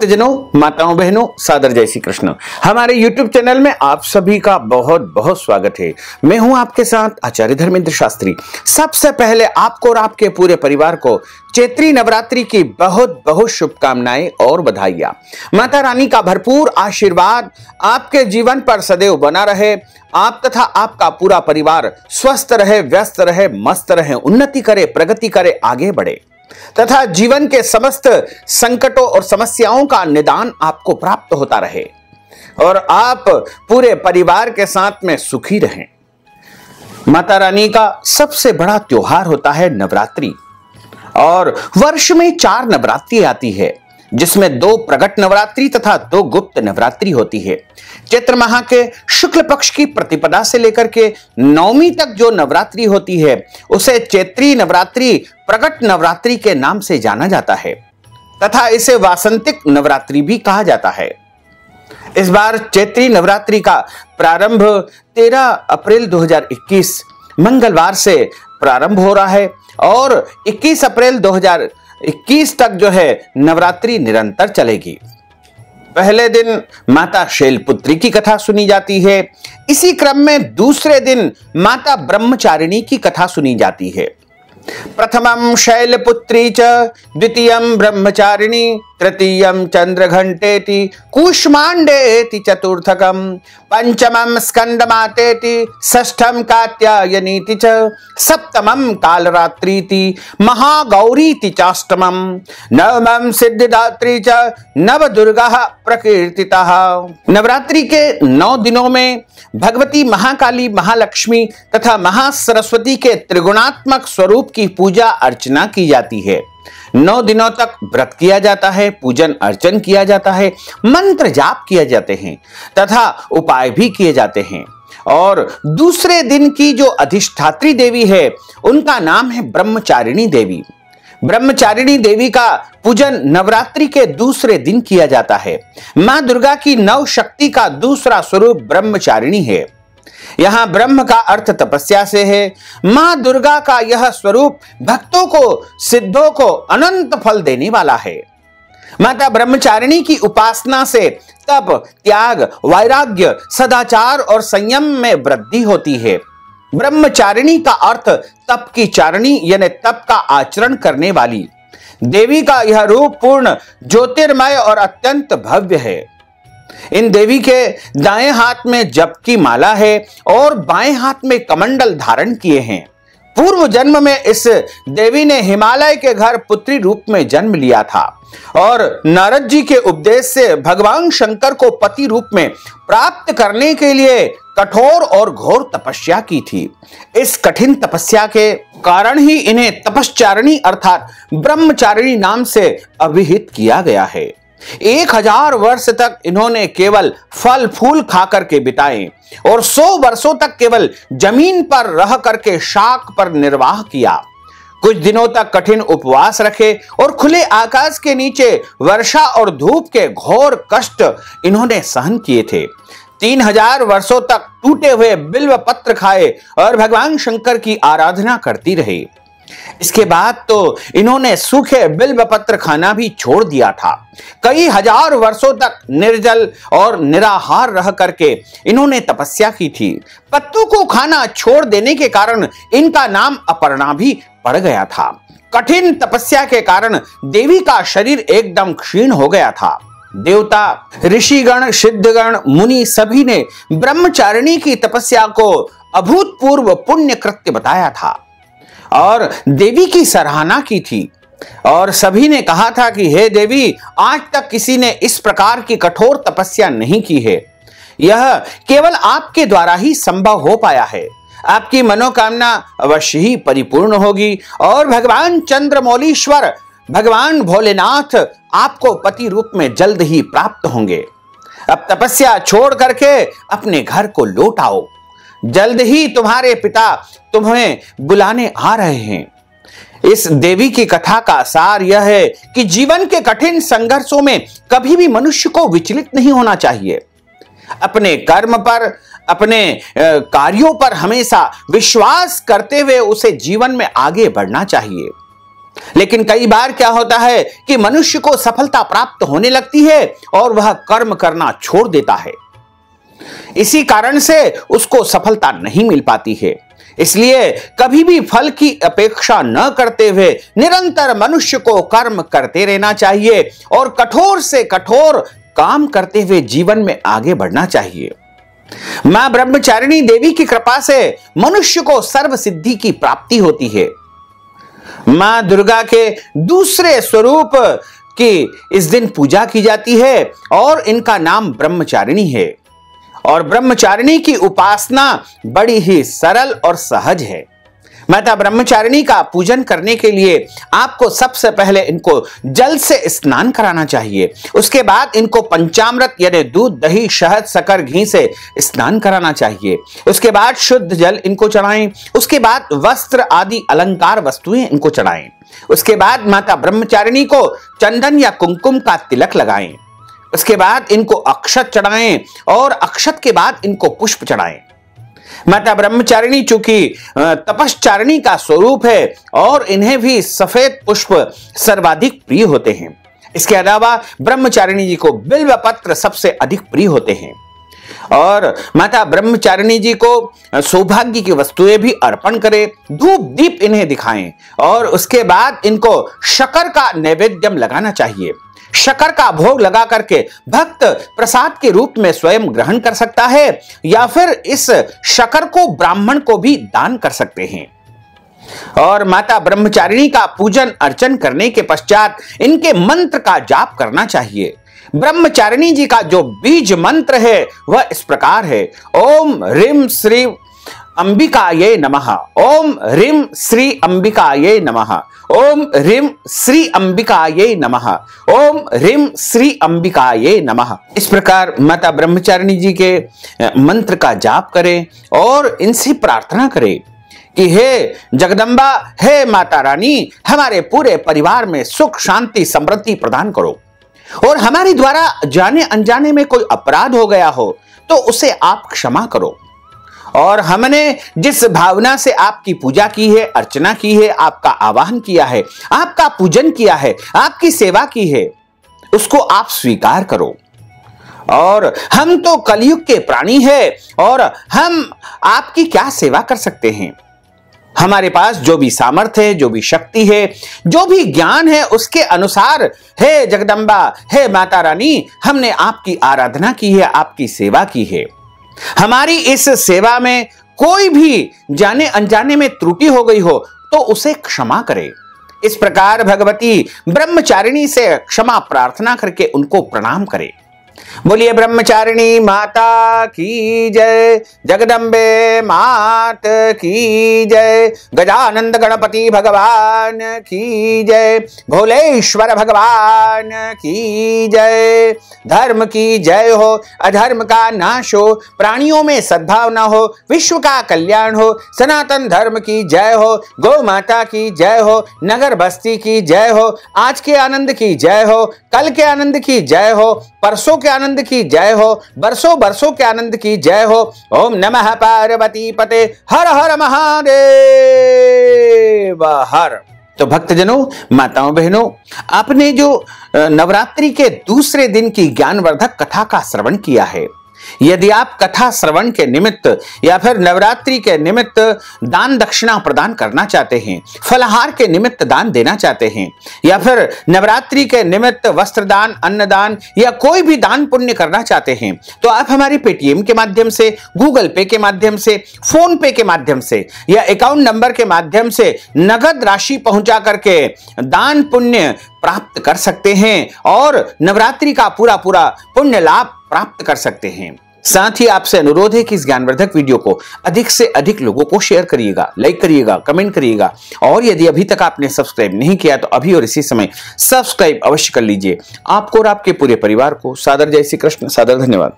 भक्तजनों, माताओं, बहनों, सादर जय श्री कृष्ण। हमारे YouTube चैनल में आप सभी का बहुत बहुत स्वागत है। मैं हूं आपके साथ आचार्य धर्मेंद्र शास्त्री। सबसे पहले आपको और आपके पूरे परिवार को चैत्री नवरात्रि की बहुत बहुत शुभकामनाएं और बधाइयां। माता रानी का भरपूर आशीर्वाद आपके जीवन पर सदैव बना रहे। आप तथा आपका पूरा परिवार स्वस्थ रहे, व्यस्त रहे, मस्त रहे, उन्नति करे, प्रगति करे, आगे बढ़े तथा जीवन के समस्त संकटों और समस्याओं का निदान आपको प्राप्त होता रहे और आप पूरे परिवार के साथ में सुखी रहें। माता रानी का सबसे बड़ा त्योहार होता है नवरात्रि और वर्ष में 4 नवरात्रि आती है, जिसमें 2 प्रगट नवरात्रि तथा 2 गुप्त नवरात्रि होती है। चैत्र माह के शुक्ल पक्ष की प्रतिपदा से लेकर के नवमी तक जो नवरात्रि होती है उसे चैत्री नवरात्रि, प्रगट नवरात्रि के नाम से जाना जाता है तथा इसे वासंतिक नवरात्रि भी कहा जाता है। इस बार चैत्री नवरात्रि का प्रारंभ 13 अप्रैल 2021 मंगलवार से प्रारंभ हो रहा है और 21 अप्रैल 2021 तक जो है नवरात्रि निरंतर चलेगी। पहले दिन माता शैलपुत्री की कथा सुनी जाती है। इसी क्रम में दूसरे दिन माता ब्रह्मचारिणी की कथा सुनी जाती है। प्रथमं शैलपुत्री च, द्वितीयं ब्रह्मचारिणी, तृतीयं चंद्रघंटेति, कूष्मांडेति चतुर्थकं, पंचमं स्कंदमातेति, षष्ठं कात्यायनीति च, सप्तमं कालरात्रीति, महागौरीति चाष्टमं, नवमं सिद्धिदात्री च, नवदुर्गाः प्रकीर्तिताः। नवरात्रि के 9 दिनों में भगवती महाकाली, महालक्ष्मी तथा महासरस्वती के त्रिगुणात्मक स्वरूप की पूजा अर्चना की जाती है। 9 दिनों तक व्रत किया जाता है, पूजन अर्चन किया जाता है, मंत्र जाप किए जाते हैं तथा उपाय भी किए जाते हैं। और दूसरे दिन की जो अधिष्ठात्री देवी है उनका नाम है ब्रह्मचारिणी देवी। ब्रह्मचारिणी देवी का पूजन नवरात्रि के दूसरे दिन किया जाता है। मां दुर्गा की 9 शक्ति का दूसरा स्वरूप ब्रह्मचारिणी है। यहां ब्रह्म का अर्थ तपस्या से है। मां दुर्गा का यह स्वरूप भक्तों को, सिद्धों को अनंत फल देने वाला है। माता ब्रह्मचारिणी की उपासना से तप, त्याग, वैराग्य, सदाचार और संयम में वृद्धि होती है। ब्रह्मचारिणी का अर्थ तप की चारिणी यानी तप का आचरण करने वाली। देवी का यह रूप पूर्ण ज्योतिर्मय और अत्यंत भव्य है। इन देवी के दाएं हाथ में जप की माला है और बाएं हाथ में कमंडल धारण किए हैं। पूर्व जन्म में इस देवी ने हिमालय के घर पुत्री रूप में जन्म लिया था और नारद जी के उपदेश से भगवान शंकर को पति रूप में प्राप्त करने के लिए कठोर और घोर तपस्या की थी। इस कठिन तपस्या के कारण ही इन्हें तपश्चारिणी अर्थात ब्रह्मचारिणी नाम से अभिहित किया गया है। 1000 वर्ष तक इन्होंने केवल फल फूल खाकर के बिताए और 100 वर्षों तक केवल जमीन पर रह करके शाक पर निर्वाह किया। कुछ दिनों तक कठिन उपवास रखे और खुले आकाश के नीचे वर्षा और धूप के घोर कष्ट इन्होंने सहन किए थे। 3000 वर्षों तक टूटे हुए बिल्व पत्र खाए और भगवान शंकर की आराधना करती रही। इसके बाद तो इन्होंने सूखे बिल्व पत्र खाना भी छोड़ दिया था। कई हजार वर्षों तक निर्जल और निराहार रह करके इन्होंने तपस्या की थी। पत्तों को खाना छोड़ देने के कारण इनका नाम अपर्णा भी पड़ गया था। कठिन तपस्या के कारण देवी का शरीर एकदम क्षीण हो गया था। देवता, ऋषिगण, सिद्धगण, मुनि सभी ने ब्रह्मचारिणी की तपस्या को अभूतपूर्व पुण्य कृत्य बताया था और देवी की सराहना की थी और सभी ने कहा था कि हे देवी, आज तक किसी ने इस प्रकार की कठोर तपस्या नहीं की है। यह केवल आपके द्वारा ही संभव हो पाया है। आपकी मनोकामना अवश्य ही परिपूर्ण होगी और भगवान चंद्रमौलीश्वर, भगवान भोलेनाथ आपको पति रूप में जल्द ही प्राप्त होंगे। अब तपस्या छोड़ करके अपने घर को लौट आओ। जल्द ही तुम्हारे पिता तुम्हें बुलाने आ रहे हैं। इस देवी की कथा का सार यह है कि जीवन के कठिन संघर्षों में कभी भी मनुष्य को विचलित नहीं होना चाहिए। अपने कर्म पर, अपने कार्यों पर हमेशा विश्वास करते हुए उसे जीवन में आगे बढ़ना चाहिए। लेकिन कई बार क्या होता है कि मनुष्य को सफलता प्राप्त होने लगती है और वह कर्म करना छोड़ देता है। इसी कारण से उसको सफलता नहीं मिल पाती है। इसलिए कभी भी फल की अपेक्षा न करते हुए निरंतर मनुष्य को कर्म करते रहना चाहिए और कठोर से कठोर काम करते हुए जीवन में आगे बढ़ना चाहिए। मां ब्रह्मचारिणी देवी की कृपा से मनुष्य को सर्व सिद्धि की प्राप्ति होती है। मां दुर्गा के दूसरे स्वरूप की इस दिन पूजा की जाती है और इनका नाम ब्रह्मचारिणी है। और ब्रह्मचारिणी की उपासना बड़ी ही सरल और सहज है। माता ब्रह्मचारिणी का पूजन करने के लिए आपको सबसे पहले इनको जल से स्नान कराना चाहिए। उसके बाद इनको पंचामृत यानी दूध, दही, शहद, शक्कर, घी से स्नान कराना चाहिए। उसके बाद शुद्ध जल इनको चढ़ाएं। उसके बाद वस्त्र आदि अलंकार वस्तुएं इनको चढ़ाएं। उसके बाद माता ब्रह्मचारिणी को चंदन या कुमकुम का तिलक लगाएं। उसके बाद इनको अक्षत चढ़ाएं और अक्षत के बाद इनको पुष्प चढ़ाएं। माता ब्रह्मचारिणी चूंकि तपश्चारिणी का स्वरूप है और इन्हें भी सफेद पुष्प सर्वाधिक प्रिय होते हैं। इसके अलावा ब्रह्मचारिणी जी को बिल्व पत्र सबसे अधिक प्रिय होते हैं। और माता ब्रह्मचारिणी जी को सौभाग्य की वस्तुएं भी अर्पण करें, धूप दीप इन्हें दिखाएं और उसके बाद इनको शक्कर का नैवेद्यम लगाना चाहिए। शक्कर का भोग लगा करके भक्त प्रसाद के रूप में स्वयं ग्रहण कर सकता है या फिर इस शक्कर को ब्राह्मण को भी दान कर सकते हैं। और माता ब्रह्मचारिणी का पूजन अर्चन करने के पश्चात इनके मंत्र का जाप करना चाहिए। ब्रह्मचारिणी जी का जो बीज मंत्र है वह इस प्रकार है: ओम ह्रीं श्री अंबिकाये नमः, ओम ह्रीं श्री अंबिकाये नमः, ओम ह्रीं श्री अंबिकाये नमः, ओम ह्रीं श्री अंबिकाये नमः। इस प्रकार माता ब्रह्मचारिणी जी के मंत्र का जाप करें और इनसे प्रार्थना करें कि हे जगदम्बा, हे माता रानी, हमारे पूरे परिवार में सुख, शांति, समृद्धि प्रदान करो और हमारे द्वारा जाने अनजाने में कोई अपराध हो गया हो तो उसे आप क्षमा करो। और हमने जिस भावना से आपकी पूजा की है, अर्चना की है, आपका आवाहन किया है, आपका पूजन किया है, आपकी सेवा की है, उसको आप स्वीकार करो। और हम तो कलयुग के प्राणी हैं और हम आपकी क्या सेवा कर सकते हैं। हमारे पास जो भी सामर्थ्य है, जो भी शक्ति है, जो भी ज्ञान है, उसके अनुसार हे जगदम्बा, हे माता रानी, हमने आपकी आराधना की है, आपकी सेवा की है। हमारी इस सेवा में कोई भी जाने अनजाने में त्रुटि हो गई हो तो उसे क्षमा करें। इस प्रकार भगवती ब्रह्मचारिणी से क्षमा प्रार्थना करके उनको प्रणाम करें। बोलिए ब्रह्मचारिणी माता की जय, जगदम्बे मात की जय, गजानंद गणपति भगवान की जय, भोलेश्वर भगवान की जय। धर्म की जय हो, अधर्म का नाश हो, प्राणियों में सद्भावना हो, विश्व का कल्याण हो, सनातन धर्म की जय हो, गौ माता की जय हो, नगर बस्ती की जय हो, आज के आनंद की जय हो, कल के आनंद की जय हो, परसों के आनंद की जय हो, बरसों बरसों के आनंद की जय हो। ओम नमः पार्वती पते, हर हर महादेव हर। तो भक्तजनों, माताओं, बहनों, आपने जो नवरात्रि के दूसरे दिन की ज्ञानवर्धक कथा का श्रवण किया है, यदि आप कथा श्रवण के निमित्त या फिर नवरात्रि के निमित्त दान दक्षिणा प्रदान करना चाहते हैं, फलाहार के निमित्त दान देना चाहते हैं या फिर नवरात्रि के निमित्त वस्त्र दान, अन्नदान या कोई भी दान पुण्य करना चाहते हैं, तो आप हमारी पेटीएम के माध्यम से, गूगल पे के माध्यम से, फोन पे के माध्यम से या अकाउंट नंबर के माध्यम से नगद राशि पहुंचा करके दान पुण्य प्राप्त कर सकते हैं और नवरात्रि का पूरा पूरा पुण्य लाभ प्राप्त कर सकते हैं। साथ ही आपसे अनुरोध है कि इस ज्ञानवर्धक वीडियो को अधिक से अधिक लोगों को शेयर करिएगा, लाइक करिएगा, कमेंट करिएगा और यदि अभी तक आपने सब्सक्राइब नहीं किया तो अभी और इसी समय सब्सक्राइब अवश्य कर लीजिए। आपको और आपके पूरे परिवार को सादर जय श्री कृष्ण, सादर धन्यवाद।